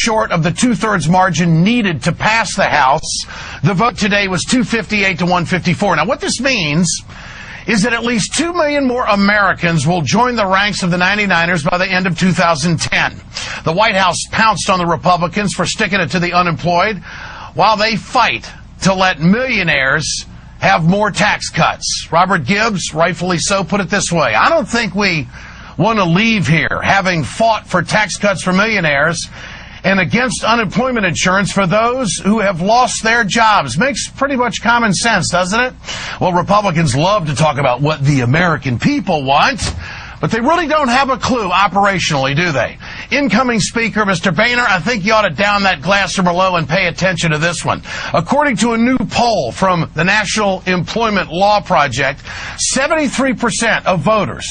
short of the two-thirds margin needed to pass the House. The vote today was 258 to 154. Now, what this means is that at least 2 million more Americans will join the ranks of the 99ers by the end of 2010. The White House pounced on the Republicans for sticking it to the unemployed while they fight to let millionaires have more tax cuts. Robert Gibbs, rightfully so, put it this way: I don't think we want to leave here having fought for tax cuts for millionaires and against unemployment insurance for those who have lost their jobs. Makes pretty much common sense, doesn't it? Well, Republicans love to talk about what the American people want, but they really don't have a clue operationally, do they? Incoming Speaker, Mr. Boehner, I think you ought to down that glass of Merlot and pay attention to this one. According to a new poll from the National Employment Law Project, 73% of voters,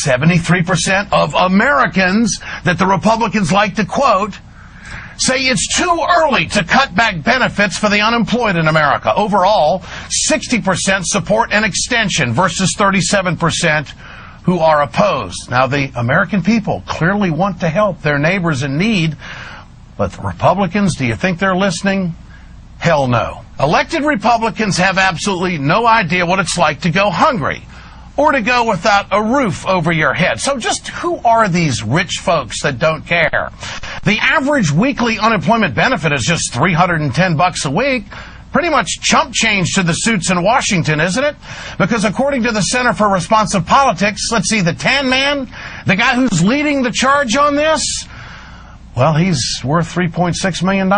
73% of Americans that the Republicans like to quote, say it's too early to cut back benefits for the unemployed in America. Overall, 60% support an extension versus 37% who are opposed. Now, the American people clearly want to help their neighbors in need, but the Republicans, do you think they're listening? Hell no. Elected Republicans have absolutely no idea what it's like to go hungry or to go without a roof over your head. So just who are these rich folks that don't care? The average weekly unemployment benefit is just $310 a week. Pretty much chump change to the suits in Washington, isn't it? Because according to the Center for Responsive Politics, let's see, the tan man, the guy who's leading the charge on this, well, he's worth $3.6 million.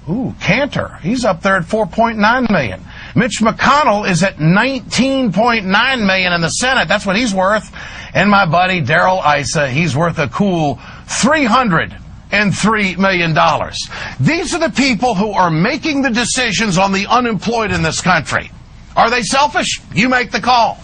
Ooh, Cantor, he's up there at $4.9 million. Mitch McConnell is at $19.9 million in the Senate. That's what he's worth. And my buddy Darrell Issa, he's worth a cool $303 million. These are the people who are making the decisions on the unemployed in this country. Are they selfish? You make the call.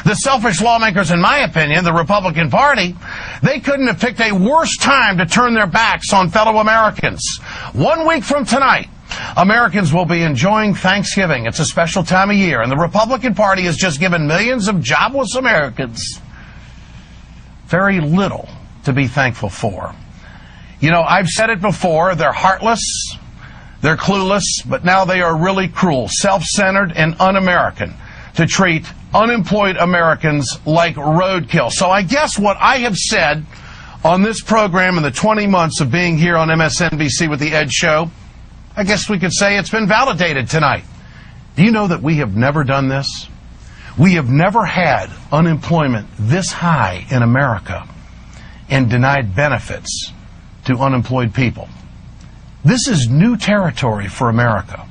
The selfish lawmakers, in my opinion, the Republican Party, they couldn't have picked a worse time to turn their backs on fellow Americans. 1 week from tonight, Americans will be enjoying Thanksgiving. It's a special time of year, and the Republican Party has just given millions of jobless Americans very little to be thankful for. You know, I've said it before, they're heartless, they're clueless, but now they are really cruel, self-centered, and un-American to treat unemployed Americans like roadkill. So I guess what I have said on this program in the 20 months of being here on MSNBC with the Ed Show, I guess we could say it's been validated tonight. Do you know that we have never done this? We have never had unemployment this high in America and denied benefits to unemployed people. This is new territory for America.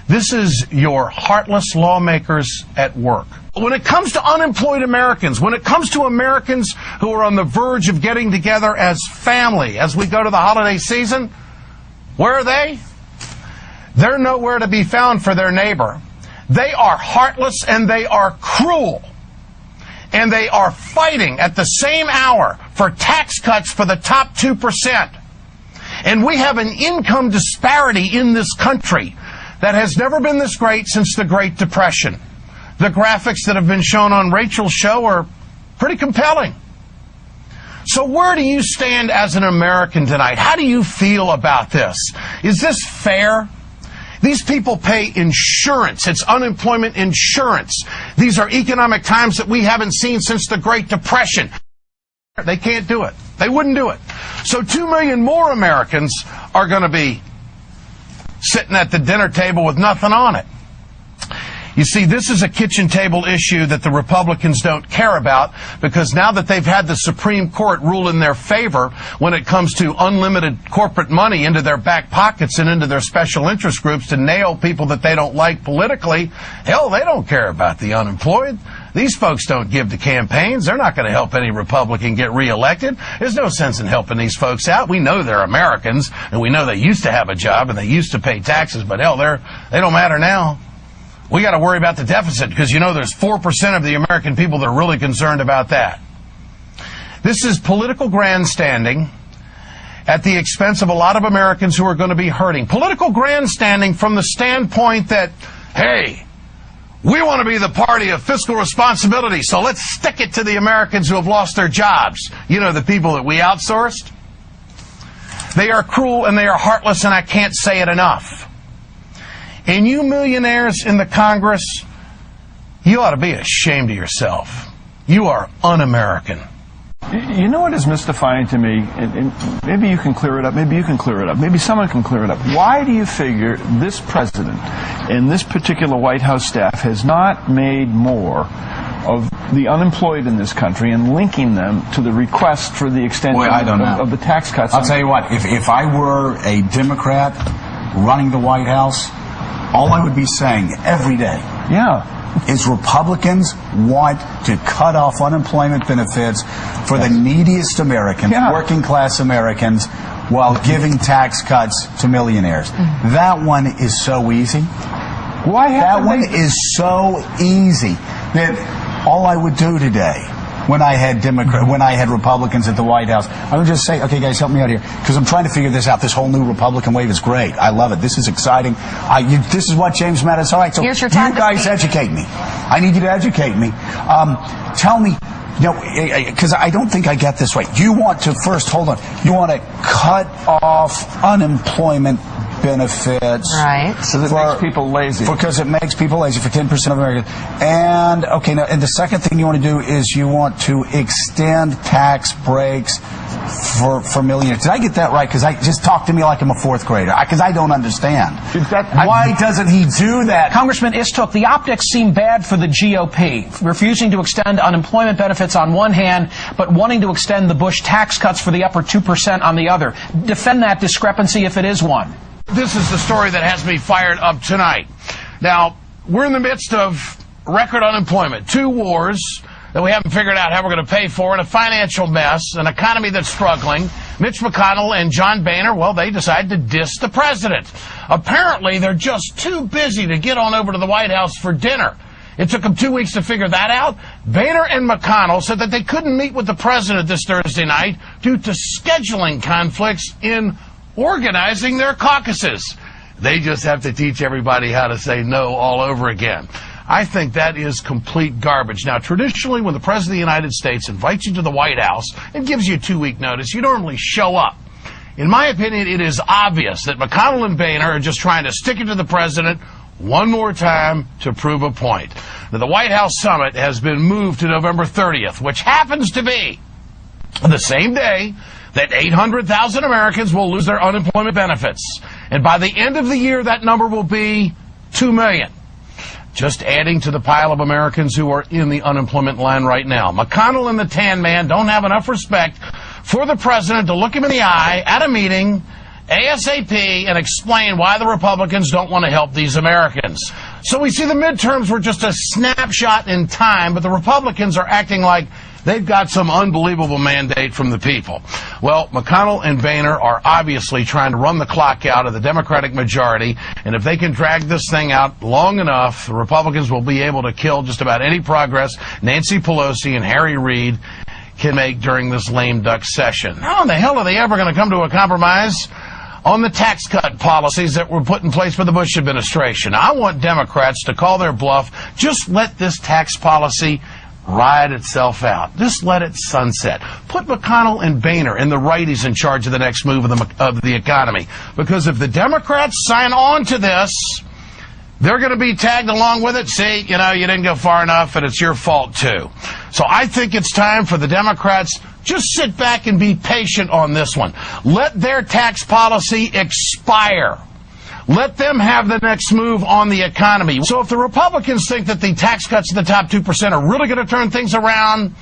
This is your heartless lawmakers at work. When it comes to unemployed Americans, when it comes to Americans who are on the verge of getting together as family as we go to the holiday season, where are they? They're nowhere to be found for their neighbor. They are heartless and they are cruel. And they are fighting at the same hour for tax cuts for the top 2%. And we have an income disparity in this country that has never been this great since the Great Depression. The graphics that have been shown on Rachel's show are pretty compelling. So where do you stand as an American tonight? How do you feel about this? Is this fair? These people pay insurance. It's unemployment insurance. These are economic times that we haven't seen since the Great Depression. They can't do it. They wouldn't do it. So 2 million more Americans are going to be sitting at the dinner table with nothing on it. You see, this is a kitchen table issue that the Republicans don't care about, because now that they've had the Supreme Court rule in their favor when it comes to unlimited corporate money into their back pockets and into their special interest groups to nail people that they don't like politically, hell, they don't care about the unemployed. These folks don't give to campaigns. They're not going to help any Republican get reelected. There's no sense in helping these folks out. We know they're Americans, and we know they used to have a job and they used to pay taxes, but hell, they don't matter now. We got to worry about the deficit, because you know there's 4% of the American people that are really concerned about that. This is political grandstanding at the expense of a lot of Americans who are going to be hurting. Political grandstanding from the standpoint that, hey, we want to be the party of fiscal responsibility, so let's stick it to the Americans who have lost their jobs. You know, the people that we outsourced. They are cruel and they are heartless, and I can't say it enough. And you millionaires in the Congress, you ought to be ashamed of yourself. You are un-American. You know what is mystifying to me, and maybe you can clear it up, maybe you can clear it up, maybe someone can clear it up. Why do you figure this president and this particular White House staff has not made more of the unemployed in this country and linking them to the request for the extension of the tax cuts? I'll tell you what, if I were a Democrat running the White House, all I would be saying every day is Republicans want to cut off unemployment benefits for the neediest Americans, working class Americans, while giving tax cuts to millionaires. That one is so easy. That one is so easy that all I would do today, when I had Republicans at the White House, I would just say, okay, guys, help me out here, because I'm trying to figure this out. This whole new Republican wave is great. I love it. This is exciting. This is what James Mattis. All right, so here's your time you guys educate me. I need you to educate me. Tell me, because I don't think I get this right. You want to you want to cut off unemployment benefits. Right. So that makes people lazy. Because it makes people lazy for 10% of Americans. And, and the second thing you want to do is you want to extend tax breaks for millionaires. Did I get that right? Because just talk to me like I'm a fourth grader. Because I don't understand. Why doesn't he do that? Congressman Istok, the optics seem bad for the GOP, refusing to extend unemployment benefits on one hand, but wanting to extend the Bush tax cuts for the upper 2% on the other. Defend that discrepancy if it is one. This is the story that has me fired up tonight. Now, we're in the midst of record unemployment, 2 wars that we haven't figured out how we're going to pay for, and a financial mess, an economy that's struggling. Mitch McConnell and John Boehner, well, they decided to diss the president. Apparently, they're just too busy to get on over to the White House for dinner. It took them 2 weeks to figure that out. Boehner and McConnell said that they couldn't meet with the president this Thursday night due to scheduling conflicts in organizing their caucuses. They just have to teach everybody how to say no all over again. I think that is complete garbage. Now, traditionally, when the President of the United States invites you to the White House and gives you a 2-week notice, you normally show up. In my opinion, it is obvious that McConnell and Boehner are just trying to stick it to the president one more time to prove a point. Now, the White House summit has been moved to November 30th, which happens to be the same day that 800,000 Americans will lose their unemployment benefits. And by the end of the year, that number will be 2 million. Just adding to the pile of Americans who are in the unemployment line right now. McConnell and the Tan Man don't have enough respect for the president to look him in the eye at a meeting ASAP and explain why the Republicans don't want to help these Americans. So we see the midterms were just a snapshot in time, but the Republicans are acting like they've got some unbelievable mandate from the people. Well, McConnell and Boehner are obviously trying to run the clock out of the Democratic majority, and if they can drag this thing out long enough, the Republicans will be able to kill just about any progress Nancy Pelosi and Harry Reid can make during this lame duck session. How in the hell are they ever going to come to a compromise on the tax cut policies that were put in place by the Bush administration? I want Democrats to call their bluff. Just let this tax policy ride itself out. Just let it sunset. Put McConnell and Boehner and the righties in charge of the next move of the economy. Because if the Democrats sign on to this, they're going to be tagged along with it. See, you didn't go far enough, and it's your fault, too. So I think it's time for the Democrats just sit back and be patient on this one. Let their tax policy expire. Let them have the next move on the economy. So if the Republicans think that the tax cuts to the top 2% are really going to turn things around,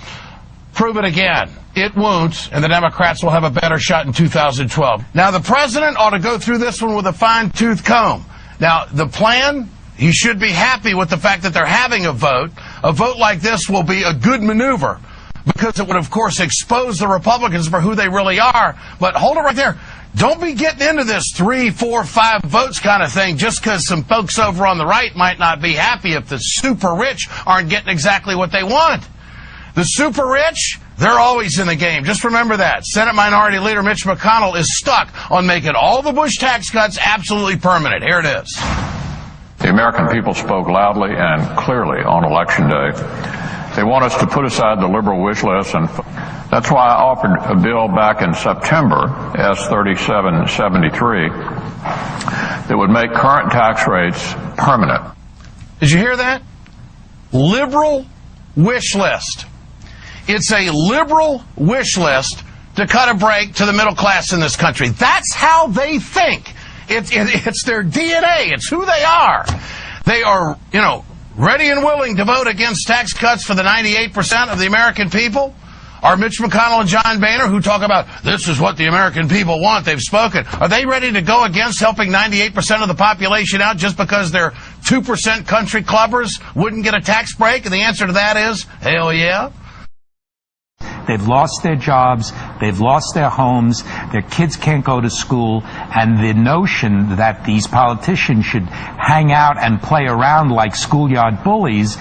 prove it again. It won't, and the Democrats will have a better shot in 2012. Now, the president ought to go through this one with a fine-tooth comb. Now, the plan, he should be happy with the fact that they're having a vote. A vote like this will be a good maneuver because it would, of course, expose the Republicans for who they really are. But hold it right there. Don't be getting into this 3, 4, 5 votes kind of thing just because some folks over on the right might not be happy if the super rich aren't getting exactly what they want. The super rich, they're always in the game. Just remember that. Senate Minority Leader Mitch McConnell is stuck on making all the Bush tax cuts absolutely permanent. Here it is. The American people spoke loudly and clearly on Election Day. They want us to put aside the liberal wish list and That's why I offered a bill back in September, S3773, that would make current tax rates permanent. Did you hear that? Liberal wish list. It's a liberal wish list to cut a break to the middle class in this country. That's how they think. It's their DNA. It's who they are. They are, ready and willing to vote against tax cuts for the 98% of the American people. Are Mitch McConnell and John Boehner, who talk about this is what the American people want, they've spoken, are they ready to go against helping 98% of the population out just because their 2% country clubbers wouldn't get a tax break? And the answer to that is, hell yeah. They've lost their jobs, they've lost their homes, their kids can't go to school, and the notion that these politicians should hang out and play around like schoolyard bullies,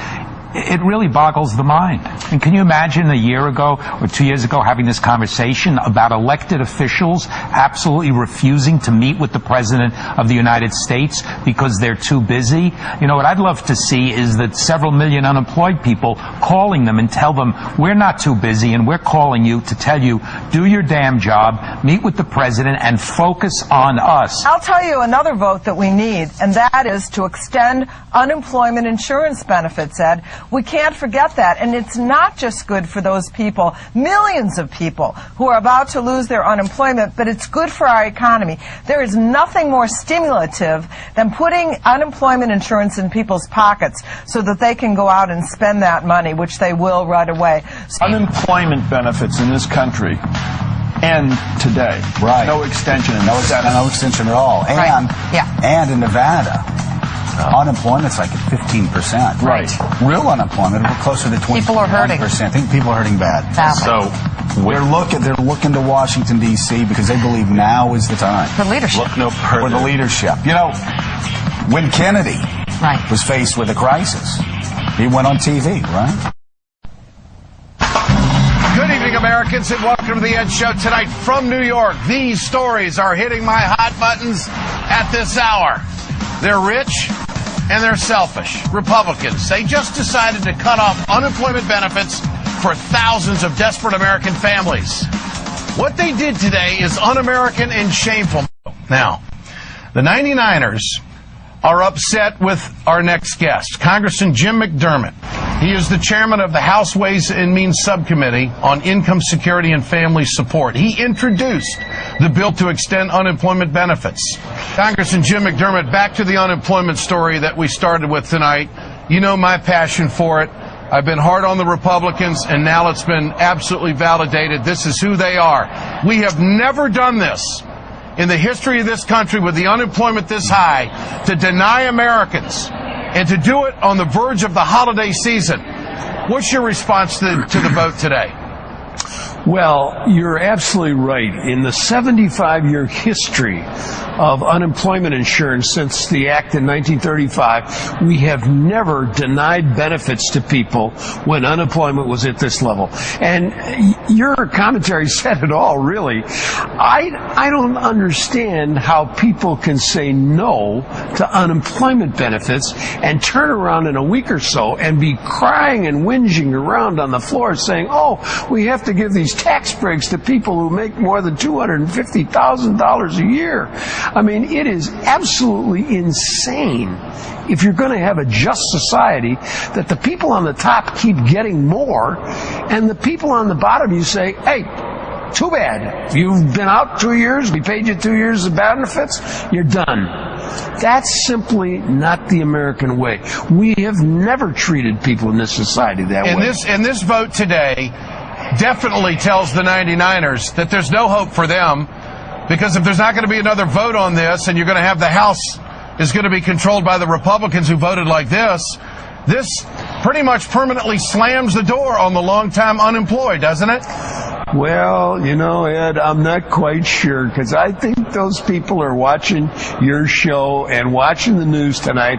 it really boggles the mind. And can you imagine a year ago or 2 years ago having this conversation about elected officials absolutely refusing to meet with the President of the United States because they're too busy? What I'd love to see is that several million unemployed people calling them and tell them, we're not too busy and we're calling you to tell you, do your damn job, meet with the President and focus on us. I'll tell you another vote that we need, and that is to extend unemployment insurance benefits, Ed. We can't forget that. And it's not just good for those people, millions of people who are about to lose their unemployment, but it's good for our economy. There is nothing more stimulative than putting unemployment insurance in people's pockets so that they can go out and spend that money, which they will right away. Unemployment benefits in this country end today. Right. No extension. No extension at all. And, and in Nevada, unemployment's like at 15%. Right. Real unemployment, we're closer to 20%. People are hurting. I think people are hurting bad. So they're looking to Washington, D.C. because they believe now is the time. For leadership. look no further. For the leadership. When Kennedy was faced with a crisis, he went on TV, right? Good evening, Americans, and welcome to the Ed Show tonight from New York. These stories are hitting my hot buttons at this hour. They're rich and they're selfish. Republicans, they just decided to cut off unemployment benefits for thousands of desperate American families. What they did today is un-American and shameful. Now, the 99ers are upset with our next guest, Congressman Jim McDermott. He is the chairman of the House Ways and Means Subcommittee on Income Security and Family Support. He introduced the bill to extend unemployment benefits. Congressman Jim McDermott, back to the unemployment story that we started with tonight. You know my passion for it. I've been hard on the Republicans, and now it's been absolutely validated. This is who they are. We have never done this in the history of this country with the unemployment this high, to deny Americans and to do it on the verge of the holiday season. What's your response to the vote today? Well, you're absolutely right. In the 75-year history of unemployment insurance since the act in 1935, we have never denied benefits to people when unemployment was at this level. And your commentary said it all, really. I don't understand how people can say no to unemployment benefits and turn around in a week or so and be crying and whinging around on the floor saying, oh, we have to give these tax breaks to people who make more than $250,000 a year. I mean, it is absolutely insane, if you're going to have a just society, that the people on the top keep getting more and the people on the bottom, you say, hey, too bad. You've been out 2 years, we paid you 2 years of benefits, you're done. That's simply not the American way. We have never treated people in this society that way. And this vote today definitely tells the 99ers that there's no hope for them, because if there's not going to be another vote on this and you're going to have the House is going to be controlled by the Republicans who voted like this pretty much permanently slams the door on the long-time unemployed, doesn't it? Well, Ed, I'm not quite sure, because I think those people are watching your show and watching the news tonight